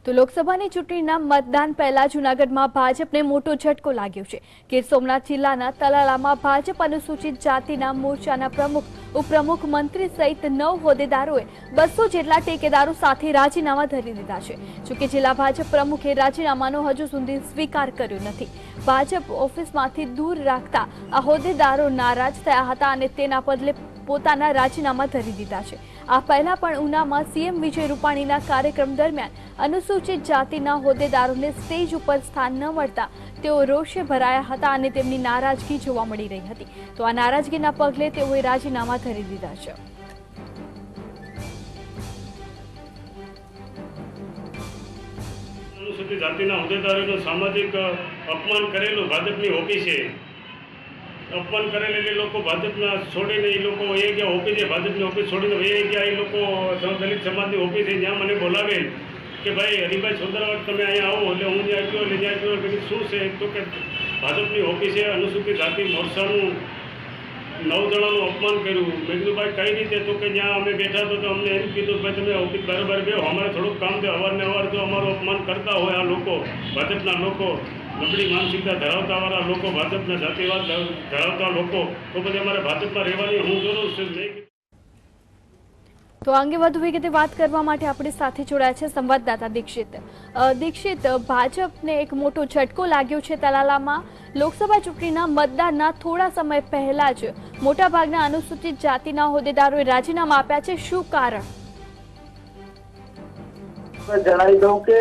તો લોકસભાની ચૂંટણીના મતદાન પહેલા જૂનાગઢમાં ભાજપને મોટો ઝટકો લાગ્યો છે। ગીર સોમનાથ જિલ્લાના તલાલામાં ભાજપ અનુસૂચિત જાતિના મોરચાના પ્રમુખ ઉપપ્રમુખ મંત્રી સહિત 9 હોદ્દેદારોએ 200 જેટલા ટેકેદારો સાથે રાજીનામા ધરી દીધા છે। જોકે જિલ્લા ભાજપ પ્રમુખે રાજીનામાનો હજુ સુધી સ્વીકાર કર્યો નથી। ભાજપ ઓફિસમાંથી દૂર રાખતા આ હોદ્દેદારો નારાજ થયા હતા અને તેના બદલે પોતાના રાજીનામા ધરી દીધા છે। આ પહેલા પણ ઉનામાં સીએમ વિજય રૂપાણીના કાર્યક્રમ દરમિયાન અનુસૂચિત જાતિના હોદ્દેદારોને સ્ટેજ ઉપર સ્થાન ન મળતા તેઓ રોષે ભરાયા હતા અને તેમની નારાજગી જોવા મળી રહી હતી। તો આ નારાજગીના પગલે તેઓએ રાજીનામા ધરી દીધા છે। અનુસૂચિત જાતિના હોદ્દેદારોનું સામાજિક અપમાન કરેલું ભાજપની ઓફિસે અપમાન કરેલી લોકો ભાજપના છોડીને એ લોકો એ ગયા ઓફિસે ભાજપની ઓફિસ છોડીને એ ગયા એ લોકો દલિત સમાજની ઓફિસે જ્યાં મને બોલાવેલ કે ભાઈ હરિભાઈ છોતરાવટ તમે અહીંયા આવો એટલે હું ત્યાં ગયો એટલે ત્યાં ગયો કે શું છે તો કે ભાજપની ઓફિસે અનુસૂચિત જાતિ મોરચાનું 9 જણાનું અપમાન કર્યું। મેં કીધું ભાઈ કઈ રીતે તો કે જ્યાં અમે બેઠા તો અમને એમ કીધું ભાઈ તમે ઓફિસ બરાબર બેહો અમારે થોડુંક કામ છે અવારનવાર જો અમારું અપમાન કરતા હોય આ લોકો ભાજપના લોકો નબળી માનસિકતા ધરાવતાવાળા લોકો ભાજપના જાતિવાદ ધરાવતા લોકો તો પછી અમારે ભાજપમાં રહેવાની હું જરૂર છે નહીં। તો અંગે વધુ વિગતે વાત કરવા માટે આપણી સાથે જોડાયા છે સંવાદદાતા દીક્ષિત। ભાજપને એક મોટો ઝટકો લાગ્યો છે। તલાલામાં લોકસભા ચૂંટણીના મતદાનના થોડા સમય પહેલા જ મોટાભાગના અનુસૂચિત જાતિના હોદ્દેદારોએ રાજીનામા આપ્યા છે। શું કારણ? જણાવી દઉં કે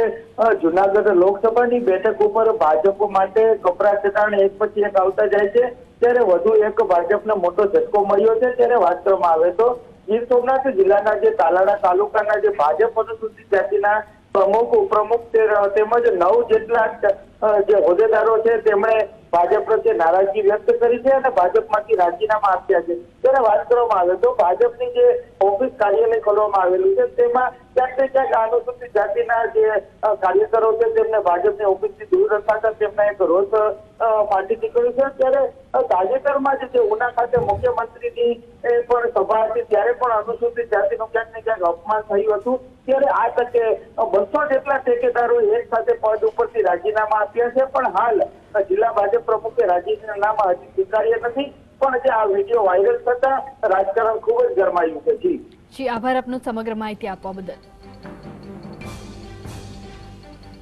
જૂનાગઢ લોકસભાની બેઠક ઉપર ભાજપ માટે કપરા ચટાણ એક પછી એક આવતા જાય છે, ત્યારે વધુ એક ભાજપને મોટો ઝટકો મળ્યો છે। ત્યારે વાત કરવામાં આવે તો ગીર સોમનાથ જિલ્લાના જે તાલાળા તાલુકાના જે ભાજપ અનુસૂચિત જાતિના પ્રમુખ ઉપપ્રમુખ તેમજ 9 જેટલા જે હોદ્દેદારો છે તેમણે ભાજપ પ્રત્યે નારાજગી વ્યક્ત કરી છે અને ભાજપમાંથી રાજીનામા આપ્યા છે। ત્યારે વાત કરવામાં આવે તો ભાજપની જે ઓફિસ કાર્યાલય ખોલવામાં આવેલું છે તેમાં ક્યાંક ને ક્યાંક અનુસૂચિત જાતિના જે કાર્યકરો છે તેમને ભાજપની ઓફિસથી દૂર રખાતા તેમના એક રોષ ફાટી નીકળ્યું છે। ત્યારે તાજેતરમાં જે ઉના ખાતે મુખ્યમંત્રીની પણ સભા હતી ત્યારે પણ અનુસૂચિત જાતિનું ક્યાંક ને ક્યાંક અપમાન થયું હતું। ત્યારે આ તકે 200 જેટલા ઠેકેદારો એક સાથે પદ ઉપરથી રાજીનામા આપ્યા છે, પણ હાલ જિલ્લા ભાજપ પ્રમુખે રાજીનામા હજી સ્વીકાર્યા નથી। પણ જે આ વિડીયો વાયરલ થતા રાજકારણ ખૂબ જ ગરમાયું છે। જી આભાર આપનો સમગ્ર માહિતી આપવા બદલ।